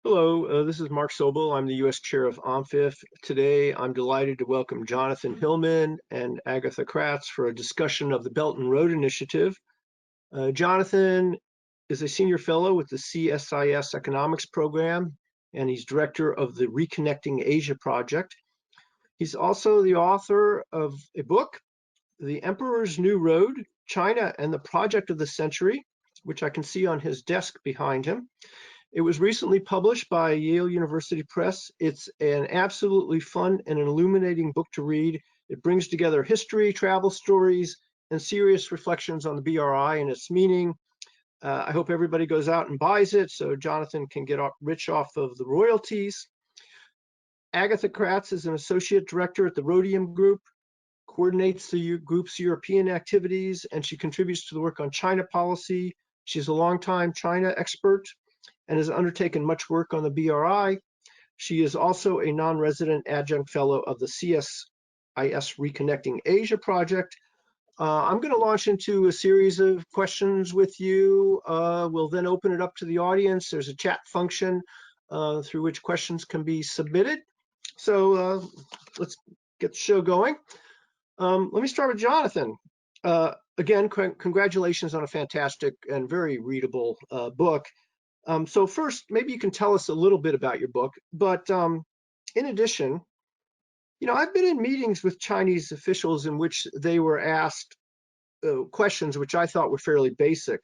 Hello, this is Mark Sobel. I'm the U.S. Chair of OMFIF. Today, I'm delighted to welcome Jonathan Hillman and Agatha Kratz for a discussion of the Belton Road Initiative. Jonathan is a senior fellow with the CSIS Economics Program, and he's director of the Reconnecting Asia Project. He's also the author of a book, The Emperor's New Road, China and the Project of the Century, which I can see on his desk behind him. It was recently published by Yale University Press. It's an absolutely fun and an illuminating book to read. It brings together history, travel stories, and serious reflections on the BRI and its meaning. I hope everybody goes out and buys it so Jonathan can get rich off of the royalties. Agatha Kratz is an associate director at the Rhodium Group, coordinates the group's European activities, and she contributes to the work on China policy. She's a longtime China expert and has undertaken much work on the BRI. She is also a non-resident adjunct fellow of the CSIS Reconnecting Asia Project. I'm going to launch into a series of questions with you. We'll then open it up to the audience. There's a chat function through which questions can be submitted. So let's get the show going. Let me start with Jonathan. Again, congratulations on a fantastic and very readable book. So first, maybe you can tell us a little bit about your book, but in addition, I've been in meetings with Chinese officials in which they were asked questions which I thought were fairly basic.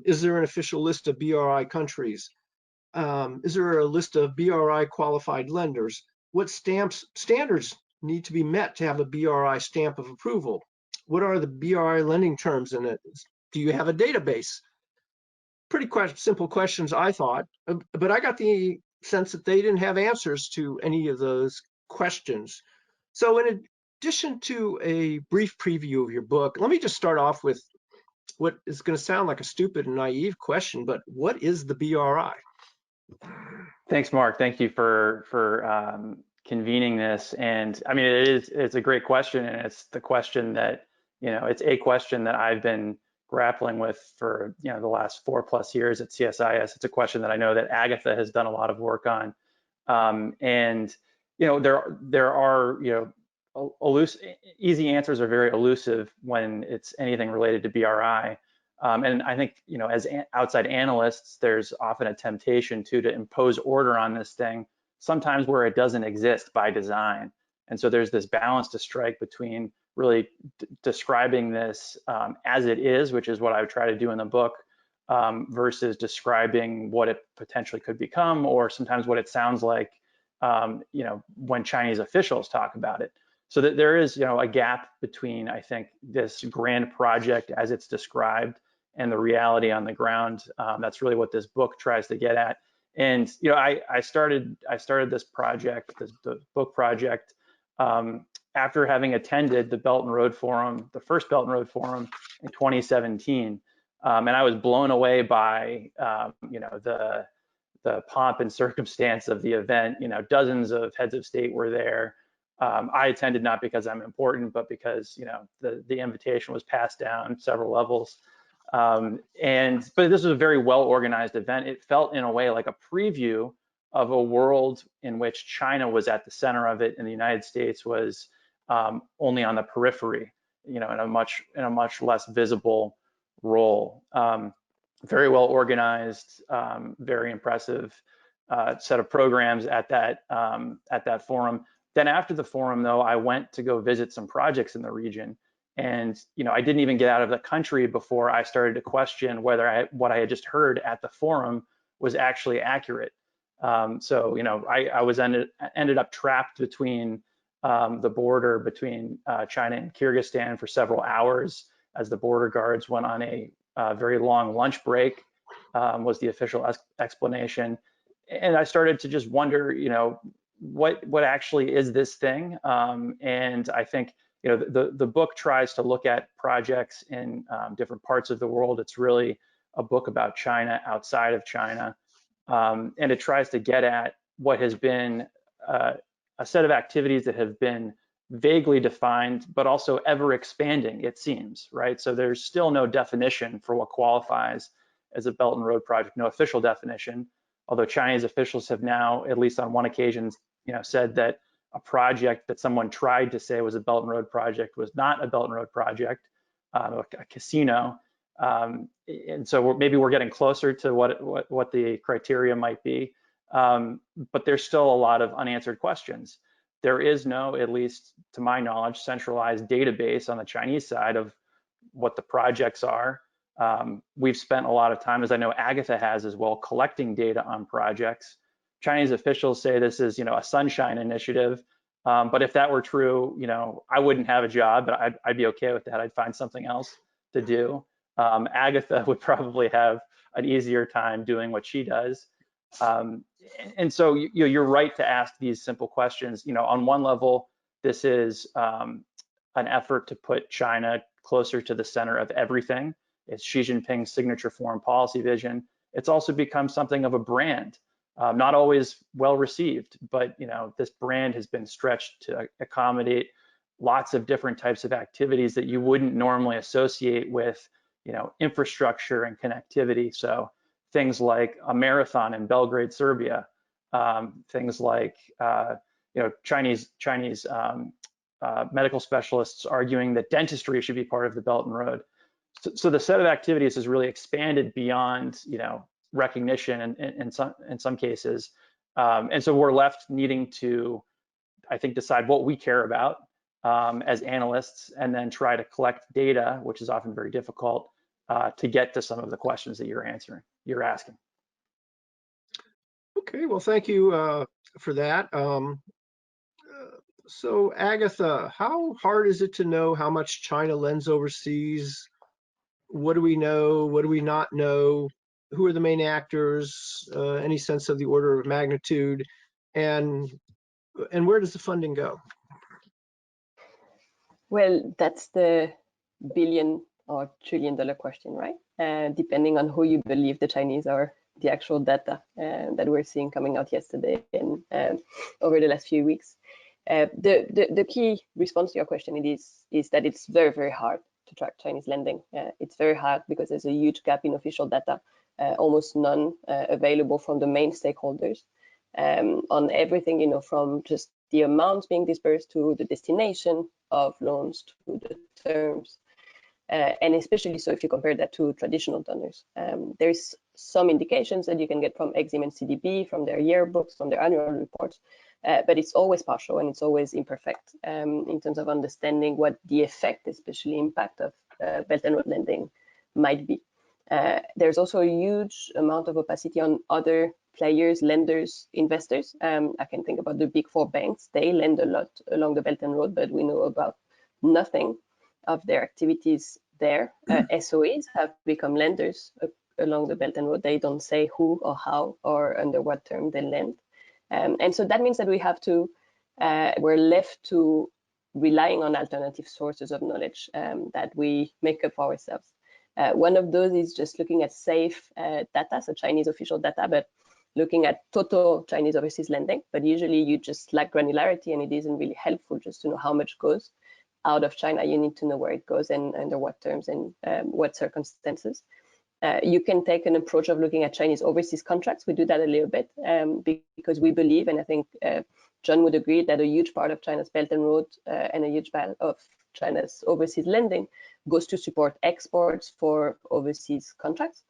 Is there an official list of BRI countries? Is there a list of BRI qualified lenders? What standards need to be met to have a BRI stamp of approval? What are the BRI lending terms in it? Do you have a database? Pretty simple questions, I thought, but I got the sense that they didn't have answers to any of those questions. So in addition to a brief preview of your book, let me just start off with what is going to sound like a stupid and naive question, but what is the BRI? Thanks, Mark. Thank you for convening this. And I mean, it's a great question, and it's the question that, it's a question that I've been grappling with for the last 4+ years at CSIS. It's a question that I know that Agatha has done a lot of work on, and there are easy answers are very elusive when it's anything related to BRI, and I think as outside analysts, there's often a temptation to impose order on this thing, sometimes where it doesn't exist by design, and so there's this balance to strike between really describing this as it is, which is what I would try to do in the book, versus describing what it potentially could become, or sometimes what it sounds like, when Chinese officials talk about it. So that there is, a gap between, I think, this grand project as it's described and the reality on the ground. That's really what this book tries to get at. And I started this project, the book project, after having attended the Belton Road Forum, the first Belton Road Forum in 2017, and I was blown away by the pomp and circumstance of the event. Dozens of heads of state were there. I attended not because I'm important, but because the invitation was passed down several levels. But this was a very well organized event. It felt in a way like a preview of a world in which China was at the center of it and the United States was only on the periphery, in a much less visible role. Very well organized, very impressive set of programs at that forum. Then after the forum, though, I went to go visit some projects in the region, and I didn't even get out of the country before I started to question whether what I had just heard at the forum was actually accurate. So I was ended up trapped between the border between China and Kyrgyzstan for several hours as the border guards went on a very long lunch break, was the official explanation. And I started to just wonder, what actually is this thing? And I think the book tries to look at projects in different parts of the world. It's really a book about China outside of China. And it tries to get at what has been a set of activities that have been vaguely defined, but also ever expanding, it seems, right? So there's still no definition for what qualifies as a Belt and Road project, no official definition. although Chinese officials have now, at least on one occasion, said that a project that someone tried to say was a Belt and Road project was not a Belt and Road project, a casino. And so maybe we're getting closer to what the criteria might be, but there's still a lot of unanswered questions. There is no, at least to my knowledge, centralized database on the Chinese side of what the projects are. We've spent a lot of time, as I know Agatha has as well, collecting data on projects. Chinese officials say this is, a sunshine initiative. But if that were true, I wouldn't have a job, but I'd be okay with that. I'd find something else to do. Agatha would probably have an easier time doing what she does. And so you're right to ask these simple questions. On one level, this is an effort to put China closer to the center of everything. It's Xi Jinping's signature foreign policy vision. It's also become something of a brand, not always well received, but this brand has been stretched to accommodate lots of different types of activities that you wouldn't normally associate with infrastructure and connectivity. So things like a marathon in Belgrade, Serbia, things like Chinese medical specialists arguing that dentistry should be part of the Belt and Road. So the set of activities has really expanded beyond recognition in some cases, and so we're left needing to, I think, decide what we care about as analysts, and then try to collect data, which is often very difficult, to get to some of the questions that you're asking. Okay, well, thank you for that. So Agatha, how hard is it to know how much China lends overseas? What do we know? What do we not know? Who are the main actors? Any sense of the order of magnitude? And where does the funding go? Well, that's the billion or trillion-dollar question, right? Depending on who you believe the Chinese are, the actual data that we're seeing coming out yesterday and over the last few weeks. The key response to your question is that it's very, very hard to track Chinese lending. It's very hard because there's a huge gap in official data, almost none available from the main stakeholders on everything, from just the amounts being dispersed to the destination of loans to the terms. And especially so if you compare that to traditional donors. There's some indications that you can get from Exim and CDB, from their yearbooks, from their annual reports, but it's always partial and it's always imperfect in terms of understanding what the effect, especially impact of Belt and Road lending might be. There's also a huge amount of opacity on other players, lenders, investors. I can think about the big four banks. They lend a lot along the Belt and Road, but we know about nothing of their activities there. SOEs have become lenders along the Belt and Road. They don't say who or how or under what term they lend. And so that means that we're left to relying on alternative sources of knowledge that we make up for ourselves. One of those is just looking at safe data, so Chinese official data, but looking at total Chinese overseas lending. But usually you just lack granularity and it isn't really helpful just to know how much goes out of China. You need to know where it goes and under what terms and what circumstances. You can take an approach of looking at Chinese overseas contracts. We do that a little bit because we believe, and I think John would agree, that a huge part of China's Belt and Road and a huge part of China's overseas lending goes to support exports for overseas contracts.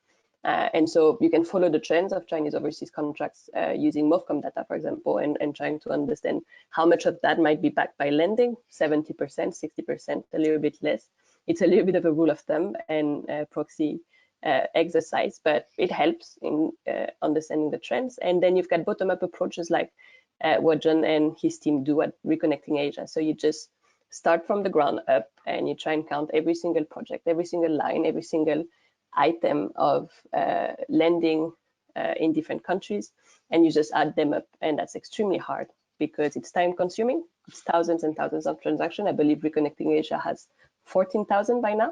And so you can follow the trends of Chinese overseas contracts using MOFCOM data, for example, and trying to understand how much of that might be backed by lending, 70%, 60%, a little bit less. It's a little bit of a rule of thumb and proxy exercise, but it helps in understanding the trends. And then you've got bottom-up approaches like what John and his team do at Reconnecting Asia. So you just start from the ground up and you try and count every single project, every single line, every single item of lending in different countries, and you just add them up. And that's extremely hard because it's time consuming. It's thousands and thousands of transactions. I believe Reconnecting Asia has 14,000 by now.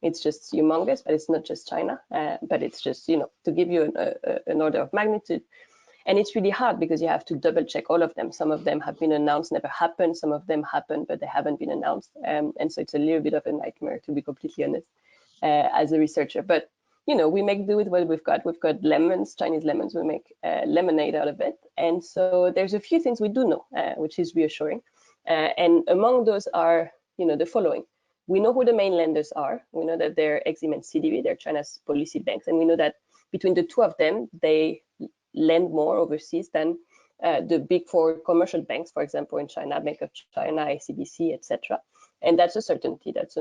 It's just humongous, but it's not just China, but it's just, to give you an order of magnitude. And it's really hard because you have to double check all of them. Some of them have been announced, never happened. Some of them happened, but they haven't been announced. And so it's a little bit of a nightmare, to be completely honest, as a researcher. But we make do with what we've got. We've got lemons, Chinese lemons. We make lemonade out of it. And so there's a few things we do know, which is reassuring. And among those are, the following. We know who the main lenders are. We know that they're Exim and CDB, they're China's policy banks. And we know that between the two of them, they lend more overseas than the big four commercial banks, for example, in China, Bank of China, ICBC, etc. And that's a certainty. That's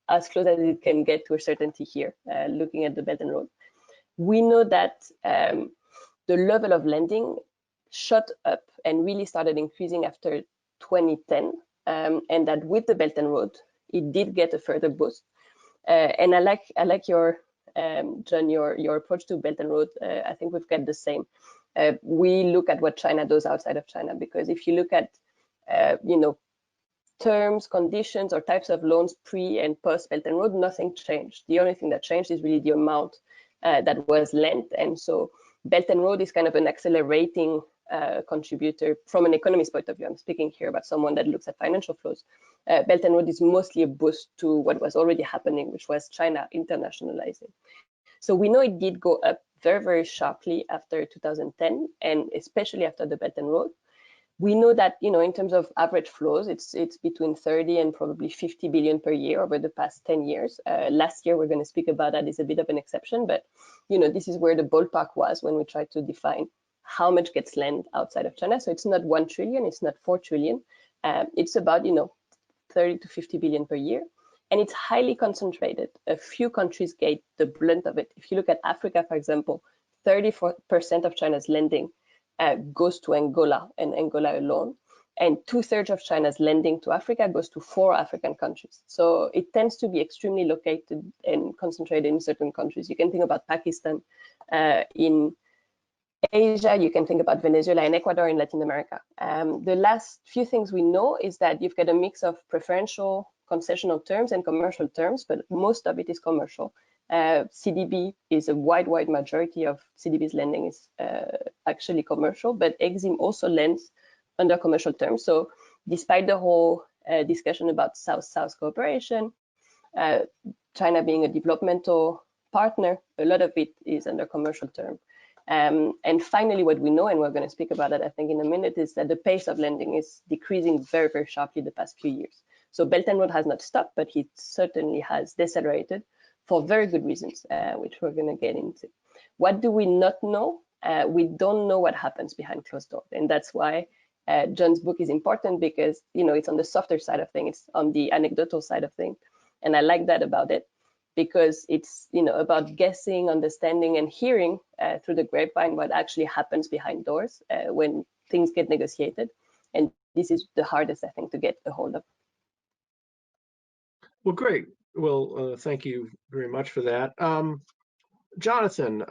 as close as it can get to a certainty here, looking at the Belt and Road. We know that the level of lending shot up and really started increasing after 2010, and that with the Belt and Road, it did get a further boost. And I like your John, your approach to Belt and Road. I think we've got the same. We look at what China does outside of China, because if you look at terms, conditions, or types of loans pre and post Belt and Road, nothing changed. The only thing that changed is really the amount that was lent. And so Belt and Road is kind of an accelerating contributor from an economist point of view. I'm speaking here about someone that looks at financial flows. Belt and Road is mostly a boost to what was already happening, which was China internationalizing. So we know it did go up very, very sharply after 2010, and especially after the Belt and Road. We know that, in terms of average flows, it's between 30 and probably 50 billion per year over the past 10 years. Last year, we're going to speak about that, is a bit of an exception, but this is where the ballpark was when we tried to define how much gets lent outside of China. So it's not 1 trillion, it's not 4 trillion. It's about 30 to 50 billion per year, and it's highly concentrated. A few countries get the brunt of it. If you look at Africa, for example, 34% of China's lending goes to Angola and Angola alone, and 2/3 of China's lending to Africa goes to 4 African countries. So it tends to be extremely located and concentrated in certain countries. You can think about Pakistan in Asia, you can think about Venezuela and Ecuador in Latin America. The last few things we know is that you've got a mix of preferential concessional terms and commercial terms, but most of it is commercial. CDB is a wide majority of CDB's lending is actually commercial, but Exim also lends under commercial terms. So despite the whole discussion about South-South cooperation, China being a developmental partner, a lot of it is under commercial term. And finally, what we know, and we're going to speak about that, I think, in a minute, is that the pace of lending is decreasing very, very sharply the past few years. So Belt and Road has not stopped, but it certainly has decelerated for very good reasons, which we're going to get into. What do we not know? We don't know what happens behind closed doors, and that's why John's book is important, because it's on the softer side of things, it's on the anecdotal side of things, and I like that about it, because it's about guessing, understanding, and hearing through the grapevine what actually happens behind doors when things get negotiated, and this is the hardest, I think, to get a hold of. Well, great. Well, thank you very much for that. Jonathan,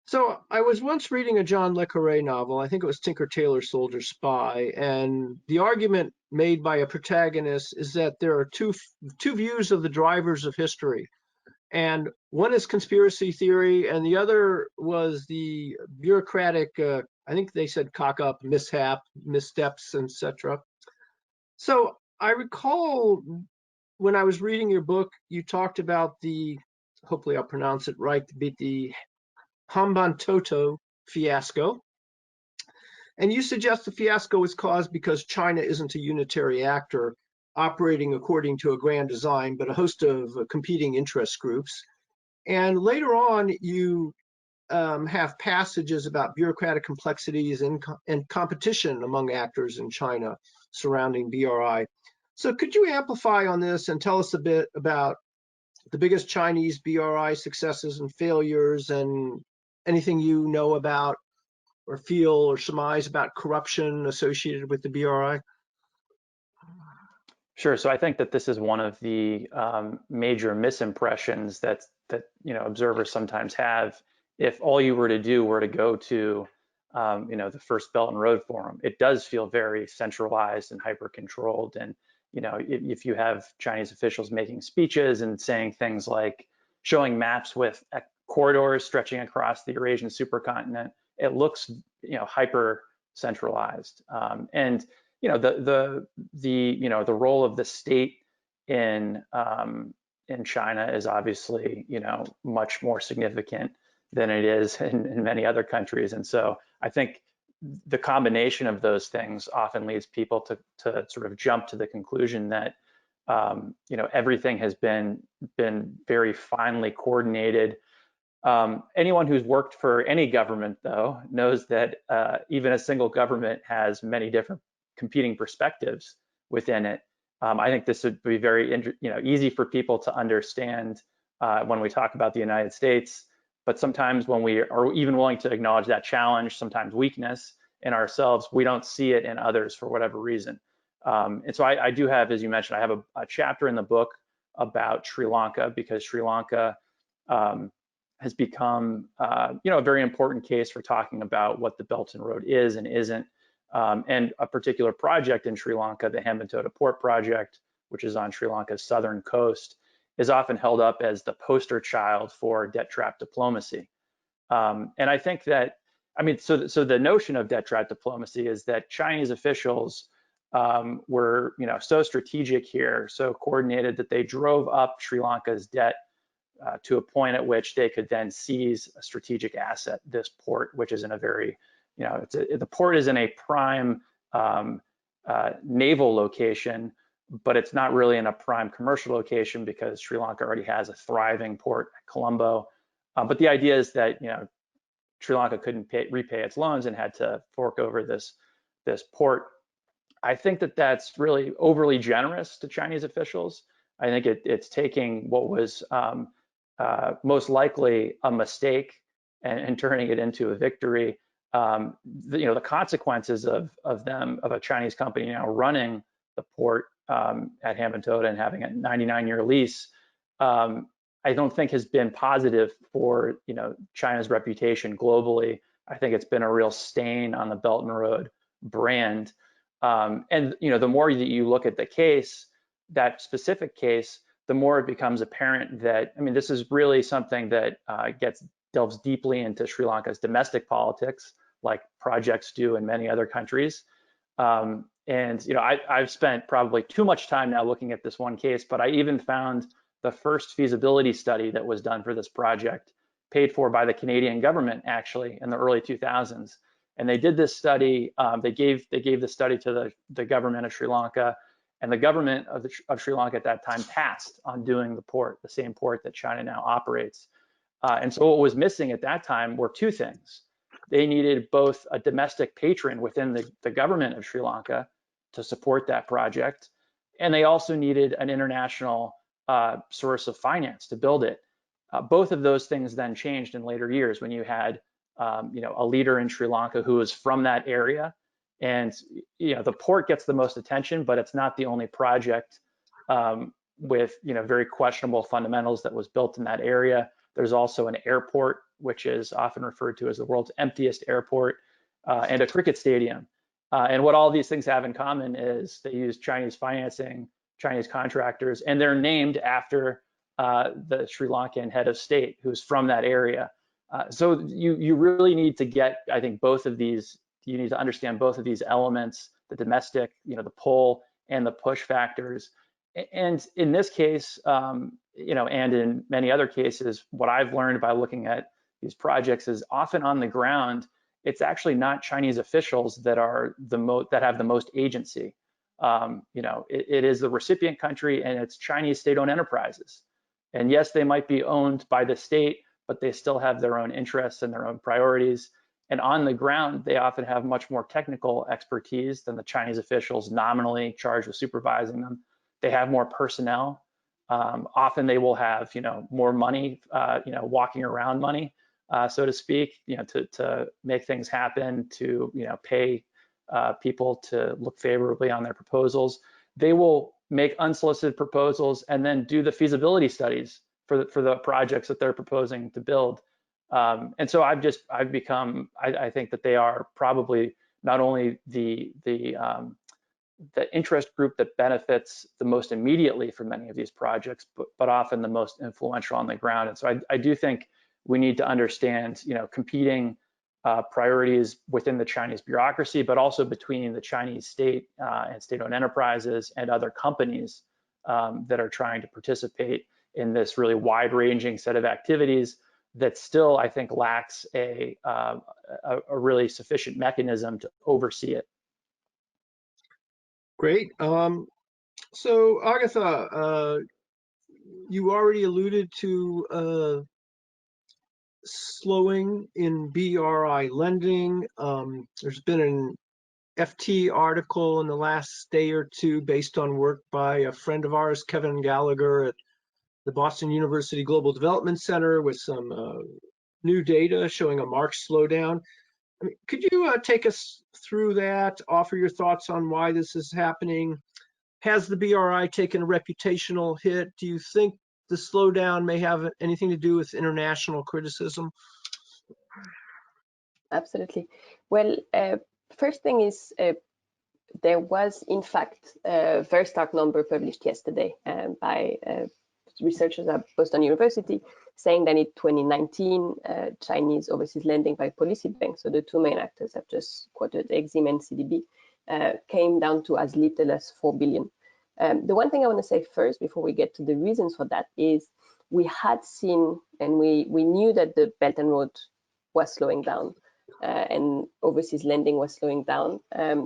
so I was once reading a John le Carré novel, I think it was Tinker Tailor Soldier Spy, and the argument made by a protagonist is that there are two views of the drivers of history. And one is conspiracy theory, and the other was the bureaucratic, I think they said cock up, mishap, missteps, etc. So I recall when I was reading your book, you talked about the, hopefully I'll pronounce it right, the Hambantota fiasco. And you suggest the fiasco was caused because China isn't a unitary actor operating according to a grand design, but a host of competing interest groups. And later on, you have passages about bureaucratic complexities and competition among actors in China surrounding BRI. So could you amplify on this and tell us a bit about the biggest Chinese BRI successes and failures, and anything you know about or feel or surmise about corruption associated with the BRI? Sure. So I think that this is one of the major misimpressions that observers sometimes have. If all you were to do were to go to the first Belt and Road Forum, it does feel very centralized and hyper controlled. And if you have Chinese officials making speeches and saying things like showing maps with corridors stretching across the Eurasian supercontinent, it looks hyper centralized. And the role of the state in in China is obviously, much more significant than it is in many other countries. And so I think the combination of those things often leads people to sort of jump to the conclusion that, everything has been very finely coordinated. Anyone who's worked for any government, though, knows that even a single government has many different competing perspectives within it. I think this would be very, easy for people to understand when we talk about the United States. But sometimes when we are even willing to acknowledge that challenge, sometimes weakness in ourselves, we don't see it in others for whatever reason. And so I do have, as you mentioned, I have a chapter in the book about Sri Lanka, because Sri Lanka has become, a very important case for talking about what the Belton Road is and isn't. And a particular project in Sri Lanka, the Hambantota Port Project, which is on Sri Lanka's southern coast, is often held up as the poster child for debt trap diplomacy. And I think that, so the notion of debt trap diplomacy is that Chinese officials were, so strategic here, so coordinated, that they drove up Sri Lanka's debt to a point at which they could then seize a strategic asset, this port, which is in a very, the port is in a prime naval location, but it's not really in a prime commercial location because Sri Lanka already has a thriving port at Colombo. But the idea is that, Sri Lanka couldn't repay its loans and had to fork over this port. I think that that's really overly generous to Chinese officials. I think it's taking what was most likely a mistake and turning it into a victory. The consequences of a Chinese company now running the port at Hambantota and having a 99-year lease, I don't think has been positive for China's reputation globally. I think it's been a real stain on the Belt and Road brand. And the more that you look at the case, that specific case, the more it becomes apparent that, this is really something that delves deeply into Sri Lanka's domestic politics, like projects do in many other countries. And I've spent probably too much time now looking at this one case, but I even found the first feasibility study that was done for this project, paid for by the Canadian government, actually, in the early 2000s. And they did this study. They gave the study to the government of Sri Lanka, and the government of Sri Lanka at that time passed on doing the port, the same port that China now operates. And so what was missing at that time were two things. They needed both a domestic patron within the government of Sri Lanka to support that project, and they also needed an international source of finance to build it. Both of those things then changed in later years when you had a leader in Sri Lanka who was from that area. And the port gets the most attention, but it's not the only project with very questionable fundamentals that was built in that area. There's also an airport, which is often referred to as the world's emptiest airport, and a cricket stadium. And what all these things have in common is they use Chinese financing, Chinese contractors, and they're named after the Sri Lankan head of state who's from that area. So you really need to get, I think, both of these. You need to understand both of these elements: the domestic, the pull and the push factors. And in this case, and in many other cases, what I've learned by looking at these projects is often on the ground, it's actually not Chinese officials that are that have the most agency. It is the recipient country, and it's Chinese state-owned enterprises. And yes, they might be owned by the state, but they still have their own interests and their own priorities. And on the ground, they often have much more technical expertise than the Chinese officials nominally charged with supervising them. They have more personnel. Often they will have, more money, walking around money, so to speak, to make things happen, to, pay people to look favorably on their proposals. They will make unsolicited proposals and then do the feasibility studies for the projects that they're proposing to build. And so I've become, I think that they are probably not only the interest group that benefits the most immediately from many of these projects, but often the most influential on the ground. And so I do think we need to understand, competing priorities within the Chinese bureaucracy, but also between the Chinese state and state-owned enterprises and other companies that are trying to participate in this really wide-ranging set of activities that still, I think, lacks a really sufficient mechanism to oversee it. Great. So Agatha, you already alluded to slowing in BRI lending. There's been an FT article in the last day or two based on work by a friend of ours, Kevin Gallagher, at the Boston University Global Development Center, with some new data showing a marked slowdown. I mean, could you take us through that, offer your thoughts on why this is happening? Has the BRI taken a reputational hit? Do you think the slowdown may have anything to do with international criticism? Absolutely. Well, first thing is there was, in fact, a very stark number published yesterday by researchers at Boston University, saying that in 2019, Chinese overseas lending by policy banks, so the two main actors I've just quoted, Exim and CDB, came down to as little as 4 billion. The one thing I want to say first, before we get to the reasons for that, is we had seen, and we knew that the Belt and Road was slowing down, and overseas lending was slowing down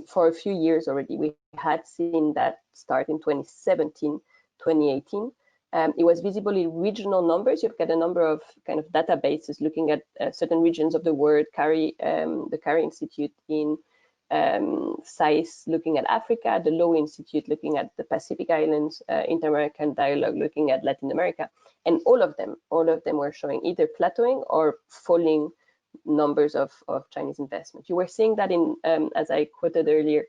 for a few years already. We had seen that start in 2017, 2018. It was visible in regional numbers. You've got a number of kind of databases looking at certain regions of the world. The Carey Institute in SAIS looking at Africa, the Lowy Institute looking at the Pacific Islands, Inter-American Dialogue looking at Latin America, and all of them were showing either plateauing or falling numbers of Chinese investment. You were seeing that in, as I quoted earlier,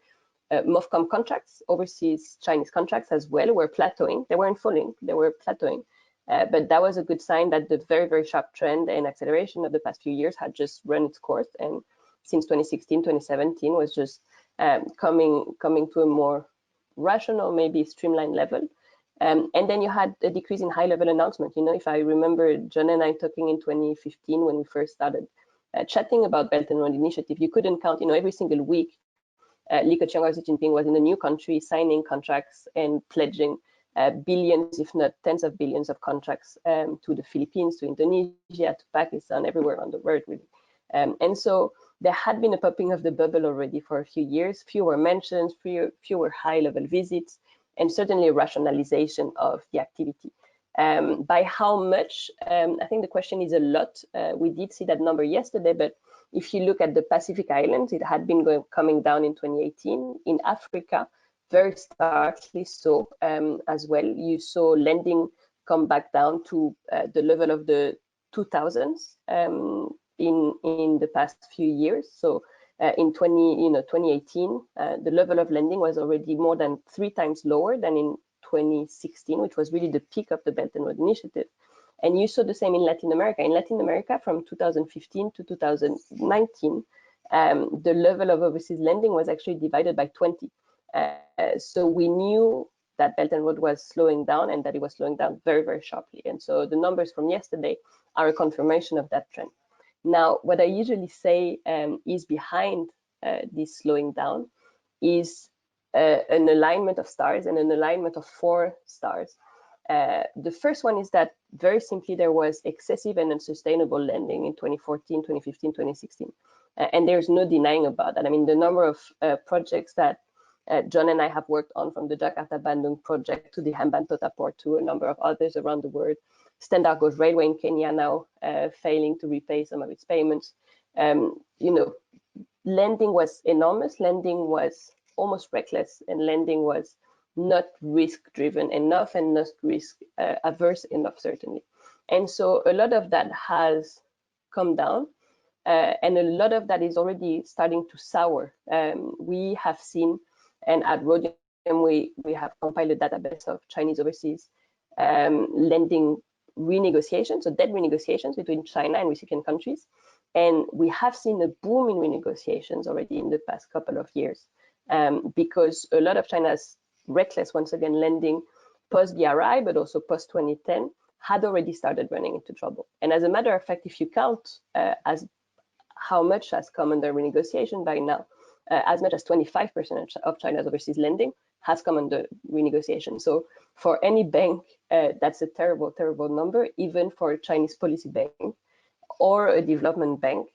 MOFCOM contracts, overseas Chinese contracts as well, were plateauing. They weren't falling, they were plateauing. But that was a good sign that the very, very sharp trend and acceleration of the past few years had just run its course. And since 2016, 2017 was just coming to a more rational, maybe streamlined level. And then you had a decrease in high-level announcement. You know, if I remember John and I talking in 2015 when we first started chatting about Belt and Road Initiative, you couldn't count, you know, every single week Li Keqiang or Xi Jinping was in a new country signing contracts and pledging billions, if not tens of billions of contracts to the Philippines, to Indonesia, to Pakistan, everywhere around the world, really. And so there had been a popping of the bubble already for a few years, fewer mentions, fewer high-level visits, and certainly a rationalization of the activity. By how much? I think the question is a lot. We did see that number yesterday, but if you look at the Pacific Islands, it had been coming down in 2018. In Africa, very starkly so as well. You saw lending come back down to the level of the 2000s in the past few years. So in 2018, the level of lending was already more than 3 times lower than in 2016, which was really the peak of the Belt and Road Initiative. And you saw the same in Latin America. In Latin America, from 2015 to 2019, the level of overseas lending was actually divided by 20. So we knew that Belt and Road was slowing down, and that it was slowing down very, very sharply. And so the numbers from yesterday are a confirmation of that trend. Now, what I usually say is behind this slowing down is an alignment of stars, and an alignment of 4 stars. The first one is that, very simply, there was excessive and unsustainable lending in 2014, 2015, 2016. And there's no denying about that. I mean, the number of projects that John and I have worked on, from the Jakarta-Bandung project to the Hambantota port to a number of others around the world, Standard Gauge Railway in Kenya now failing to repay some of its payments. You know, lending was enormous, lending was almost reckless, and lending was not risk-driven enough and not risk-averse enough, certainly. And so a lot of that has come down, and a lot of that is already starting to sour. We have seen, and at Rhodium, we have compiled a database of Chinese overseas lending renegotiations, so debt renegotiations between China and recipient countries. And we have seen a boom in renegotiations already in the past couple of years, because a lot of China's reckless, once again, lending post-BRI, but also post-2010, had already started running into trouble. And as a matter of fact, if you count as how much has come under renegotiation by now, as much as 25% of China's overseas lending has come under renegotiation. So for any bank, that's a terrible, terrible number, even for a Chinese policy bank or a development bank.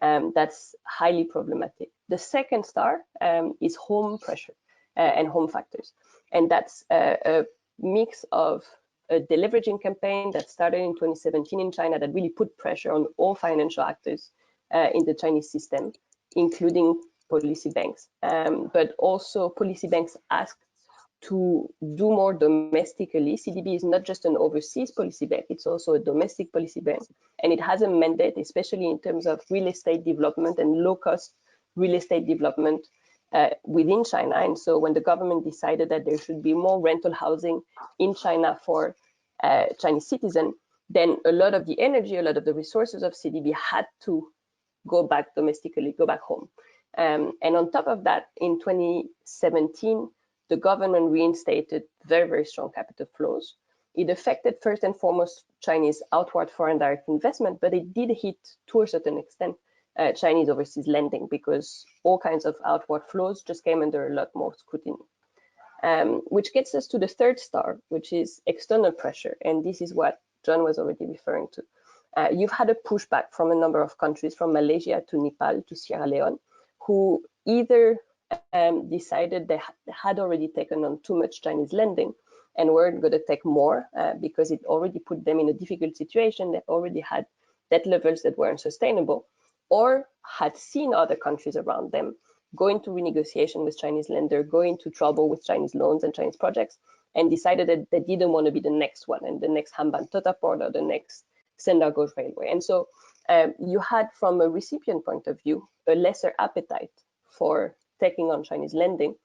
That's highly problematic. The second star is home pressure and home factors. And that's a mix of a deleveraging campaign that started in 2017 in China that really put pressure on all financial actors in the Chinese system, including policy banks. But also policy banks asked to do more domestically. CDB is not just an overseas policy bank, it's also a domestic policy bank. And it has a mandate, especially in terms of real estate development and low-cost real estate development within China. And so when the government decided that there should be more rental housing in China for Chinese citizens, then a lot of the energy, a lot of the resources of CDB had to go back domestically, go back home. And on top of that, in 2017, the government reinstated very, very strong capital flows. It affected first and foremost Chinese outward foreign direct investment, but it did hit, to a certain extent, Chinese overseas lending, because all kinds of outward flows just came under a lot more scrutiny. Which gets us to the third star, which is external pressure. And this is what John was already referring to. You've had a pushback from a number of countries, from Malaysia to Nepal to Sierra Leone, who either decided they had already taken on too much Chinese lending and weren't going to take more because it already put them in a difficult situation. They already had debt levels that weren't sustainable, or had seen other countries around them go into renegotiation with Chinese lender, go into trouble with Chinese loans and Chinese projects, and decided that they didn't want to be the next one and the next Hambantota port or the next Sendai Gauge Railway. And so you had, from a recipient point of view, a lesser appetite for taking on Chinese lending.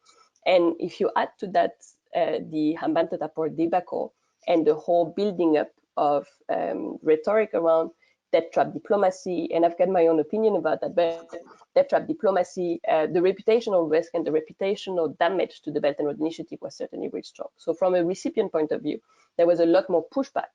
And if you add to that the Hambantota port debacle and the whole building up of rhetoric around debt trap diplomacy, and I've got my own opinion about that, but debt trap diplomacy, the reputational risk and the reputational damage to the Belt and Road Initiative was certainly very strong. So from a recipient point of view, there was a lot more pushback.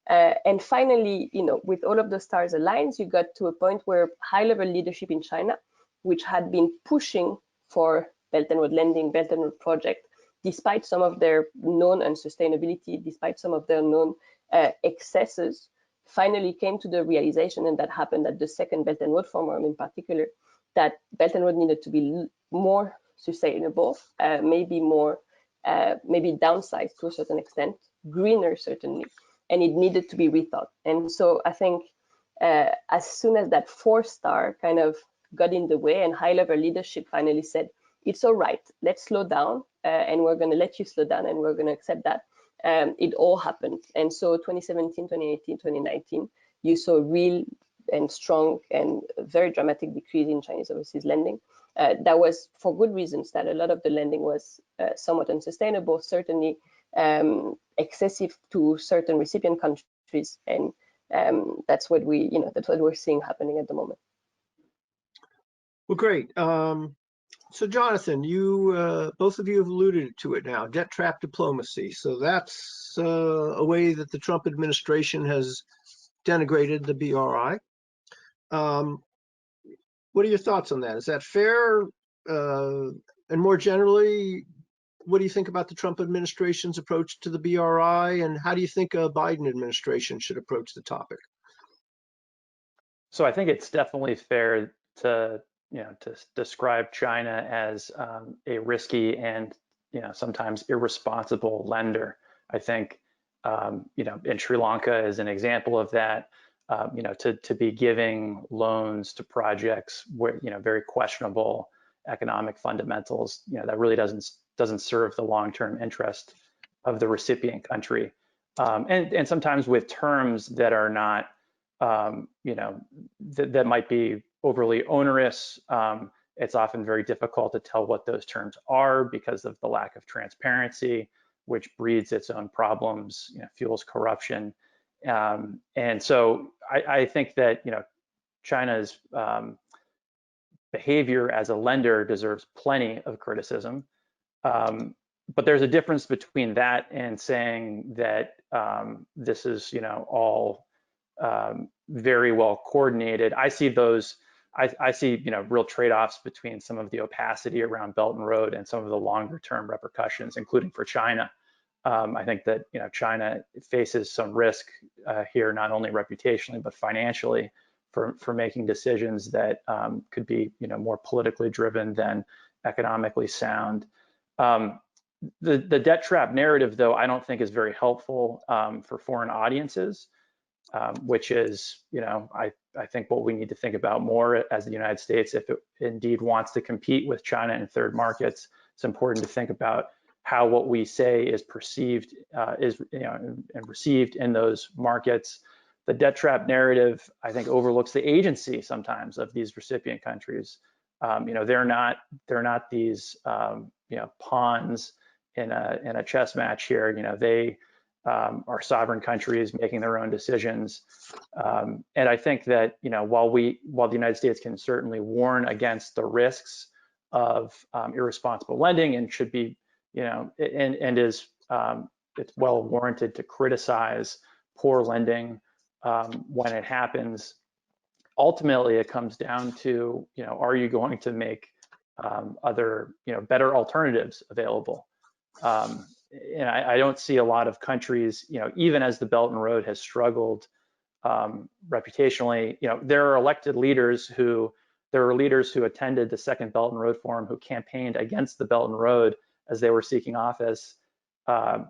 And finally, with all of the stars aligned, you got to a point where high-level leadership in China, which had been pushing for Belt and Road lending, Belt and Road project, despite some of their known unsustainability, despite some of their known excesses, finally came to the realization, and that happened at the second Belt and Road Forum in particular, that Belt and Road needed to be more sustainable, maybe downsized to a certain extent, greener certainly, and it needed to be rethought. And so I think as soon as that 4-star kind of got in the way and high-level leadership finally said, it's all right, let's slow down, and we're going to let you slow down, and we're going to accept that, it all happened. And so 2017, 2018, 2019, you saw real and strong and very dramatic decrease in Chinese overseas lending. That was for good reasons, that a lot of the lending was somewhat unsustainable, certainly excessive to certain recipient countries, and that's what we're seeing happening at the moment. Well, great. So Jonathan, you both of you have alluded to it now, debt trap diplomacy. So that's a way that the Trump administration has denigrated the BRI. What are your thoughts on that? Is that fair? And more generally, what do you think about the Trump administration's approach to the BRI, and how do you think a Biden administration should approach the topic? So I think it's definitely fair to describe China as a risky and sometimes irresponsible lender. I think in Sri Lanka is an example of that. To be giving loans to projects where very questionable economic fundamentals, that really doesn't serve the long-term interest of the recipient country, and sometimes with terms that are not that might be overly onerous. It's often very difficult to tell what those terms are because of the lack of transparency, which breeds its own problems, fuels corruption. And so I think that China's behavior as a lender deserves plenty of criticism. But there's a difference between that and saying that this is all very well coordinated. I see I see, real trade-offs between some of the opacity around Belt and Road and some of the longer-term repercussions, including for China. I think that China faces some risk here, not only reputationally but financially, for making decisions that could be more politically driven than economically sound. The debt trap narrative, though, I don't think is very helpful for foreign audiences, which is, I think what we need to think about more as the United States, if it indeed wants to compete with China in third markets. It's important to think about how what we say is perceived and received in those markets. The debt trap narrative, I think, overlooks the agency sometimes of these recipient countries. They're not these pawns in a chess match here. They are sovereign countries making their own decisions. And I think that while the United States can certainly warn against the risks of irresponsible lending and should be it's well warranted to criticize poor lending when it happens. Ultimately, it comes down to, are you going to make other, better alternatives available? And I don't see a lot of countries, even as the Belt and Road has struggled reputationally, there are elected leaders who attended the second Belt and Road Forum who campaigned against the Belt and Road as they were seeking office. And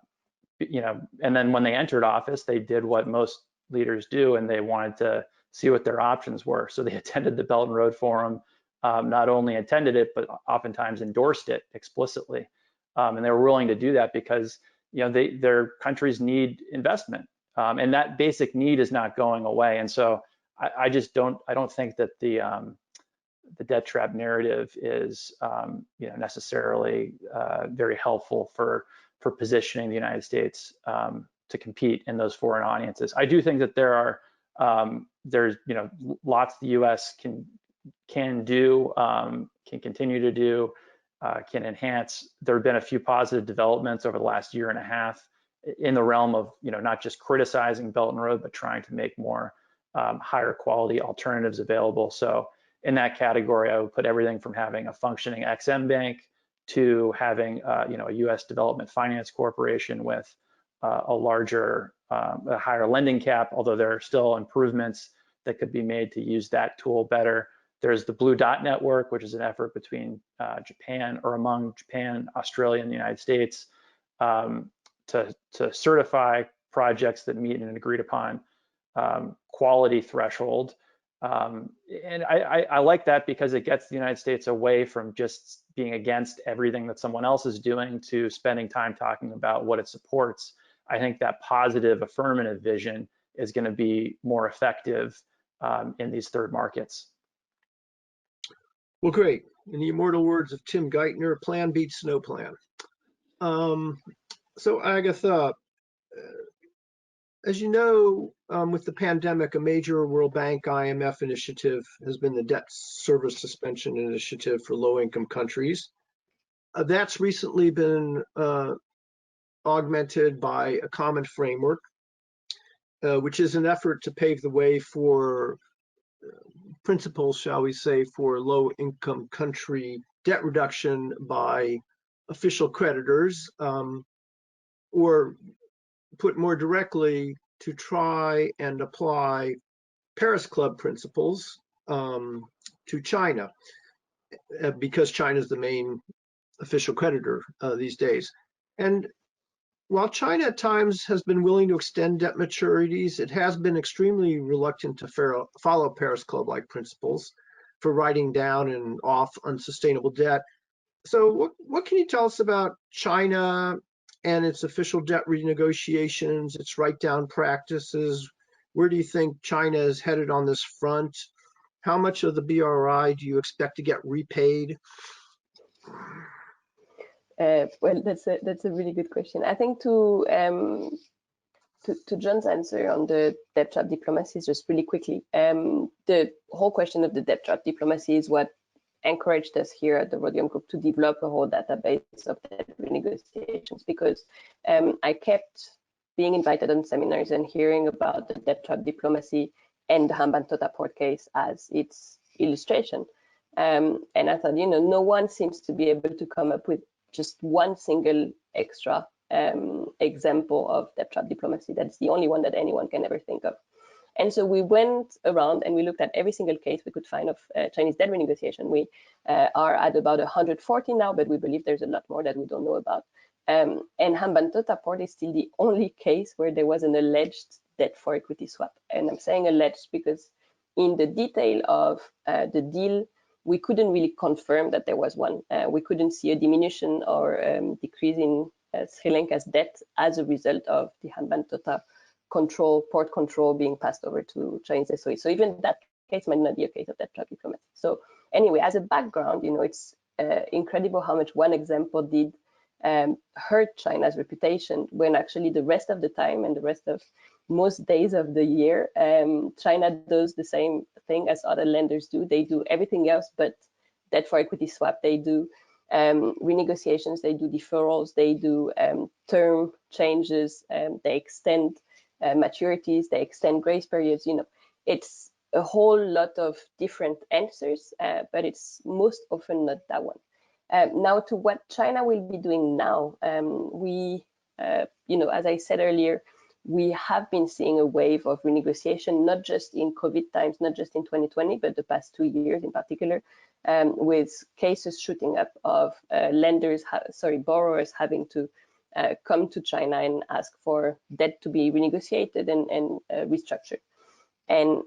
then when they entered office, they did what most leaders do, and they wanted to see what their options were. So they attended the Belt and Road Forum, not only attended it, but oftentimes endorsed it explicitly. And they were willing to do that because their countries need investment, and that basic need is not going away. And so I don't think that the debt trap narrative is necessarily very helpful for positioning the United States to compete in those foreign audiences. I do think that there's lots the U.S. can do, can continue to do, can enhance. There have been a few positive developments over the last year and a half in the realm of not just criticizing Belt and Road, but trying to make more higher quality alternatives available. So in that category, I would put everything from having a functioning XM bank to having a U.S. Development Finance Corporation with a higher lending cap, although there are still improvements that could be made to use that tool better. There's the Blue Dot Network, which is an effort between Japan, or among Japan, Australia, and the United States to certify projects that meet an agreed upon quality threshold. And I like that because it gets the United States away from just being against everything that someone else is doing to spending time talking about what it supports. I think that positive affirmative vision is going to be more effective in these third markets. Well, great. In the immortal words of Tim Geithner, plan beats no plan. So Agatha, as you know, with the pandemic, a major World Bank IMF initiative has been the debt service suspension initiative for low-income countries. That's recently been augmented by a common framework, which is an effort to pave the way for principles, shall we say, for low-income country debt reduction by official creditors, or put more directly, to try and apply Paris Club principles to China, because China is the main official creditor these days. And while China at times has been willing to extend debt maturities, it has been extremely reluctant to follow Paris Club-like principles for writing down and off unsustainable debt. So what can you tell us about China and its official debt renegotiations, its write-down practices? Where do you think China is headed on this front? How much of the BRI do you expect to get repaid? Well, that's a really good question. I think to John's answer on the debt trap diplomacy, just really quickly, the whole question of the debt trap diplomacy is what encouraged us here at the Rhodium Group to develop a whole database of debt renegotiations, because I kept being invited on seminars and hearing about the debt trap diplomacy and the Hambantota port case as its illustration. And I thought, no one seems to be able to come up with just one single extra example of debt trap diplomacy. That's the only one that anyone can ever think of. And so we went around and we looked at every single case we could find of Chinese debt renegotiation. We are at about 140 now, but we believe there's a lot more that we don't know about. And Hambantota Port is still the only case where there was an alleged debt for equity swap. And I'm saying alleged because in the detail of the deal, we couldn't really confirm that there was one. We couldn't see a diminution or decrease in Sri Lanka's debt as a result of the Hambantota port control being passed over to Chinese SOE. So even that case might not be a case of debt trap diplomacy. So anyway, as a background, it's incredible how much one example did hurt China's reputation when actually the rest of the time and the rest of most days of the year, China does the same thing as other lenders do. They do everything else but debt for equity swap. They do renegotiations, they do deferrals, they do term changes, they extend maturities, they extend grace periods. It's a whole lot of different answers, but it's most often not that one. Now to what China will be doing now, as I said earlier, we have been seeing a wave of renegotiation, not just in COVID times, not just in 2020, but the past 2 years in particular, with cases shooting up of borrowers having to come to China and ask for debt to be renegotiated and restructured. And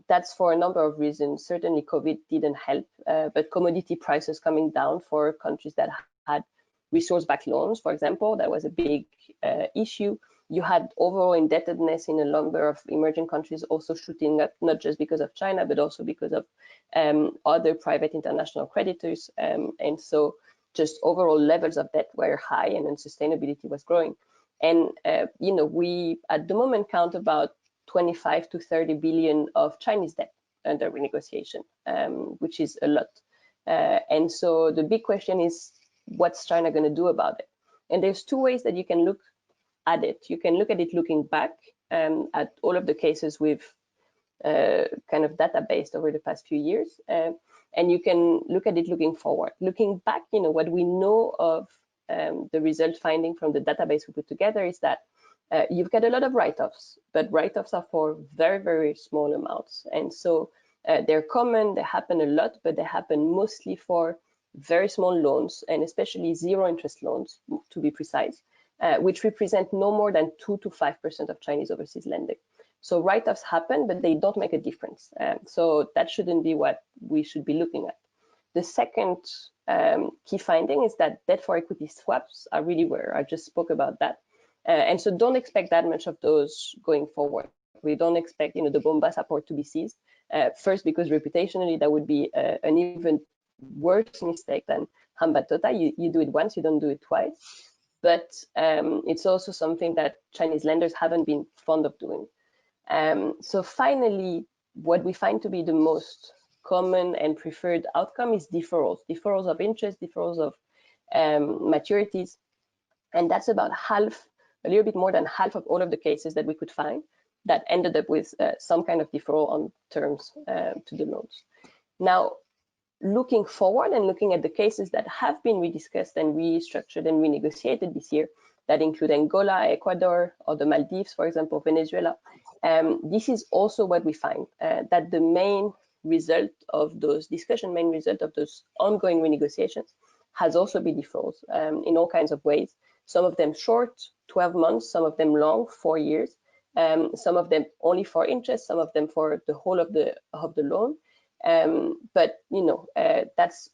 that's for a number of reasons. Certainly COVID didn't help, but commodity prices coming down for countries that had resource-backed loans, for example, that was a big issue. You had overall indebtedness in a number of emerging countries also shooting up, not just because of China, but also because of other private international creditors. And so just overall levels of debt were high and unsustainability was growing. And, we at the moment count about 25 to 30 billion of Chinese debt under renegotiation, which is a lot. And so the big question is, what's China going to do about it? And there's two ways that you can look at it. You can look at it looking back at all of the cases we've kind of databased over the past few years, and you can look at it looking forward. Looking back, what we know of the result finding from the database we put together is that you've got a lot of write-offs, but write-offs are for very, very small amounts. And so they're common, they happen a lot, but they happen mostly for very small loans, and especially zero interest loans, to be precise, which represent no more than 2 to 5% of Chinese overseas lending. So write-offs happen, but they don't make a difference. So that shouldn't be what we should be looking at. The second key finding is that debt for equity swaps are really rare. I just spoke about that. And so don't expect that much of those going forward. We don't expect, the Mombasa port to be seized. First, because reputationally, that would be an even worse mistake than Hambantota. You do it once, you don't do it twice. But it's also something that Chinese lenders haven't been fond of doing. So finally, what we find to be the most common and preferred outcome is deferrals of interest, deferrals of maturities. And that's about half, a little bit more than half of all of the cases that we could find that ended up with some kind of deferral on terms to the loans. Now, looking forward and looking at the cases that have been rediscussed and restructured and renegotiated this year, that include Angola, Ecuador, or the Maldives, for example, Venezuela, this is also what we find, that the main result of those discussions, main result of those ongoing renegotiations has also been deferrals in all kinds of ways. Some of them short, 12 months, some of them long, 4 years, some of them only for interest, some of them for the whole of the loan. But that's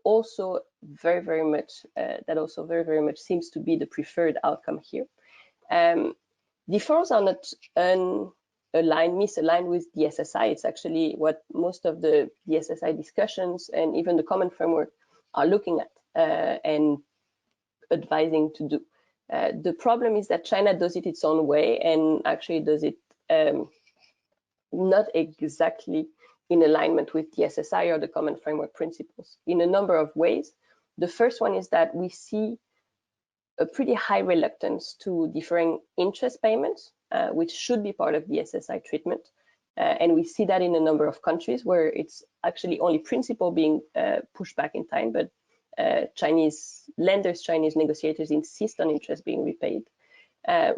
also very, very much seems to be the preferred outcome here. Deferrals are not misaligned with the SSI. It's actually what most of the SSI discussions and even the common framework are looking at and advising to do. The problem is that China does it its own way and actually does it not exactly in alignment with the SSI or the common framework principles in a number of ways. The first one is that we see a pretty high reluctance to deferring interest payments, which should be part of the SSI treatment. And we see that in a number of countries where it's actually only principle being pushed back in time, but Chinese lenders, Chinese negotiators insist on interest being repaid.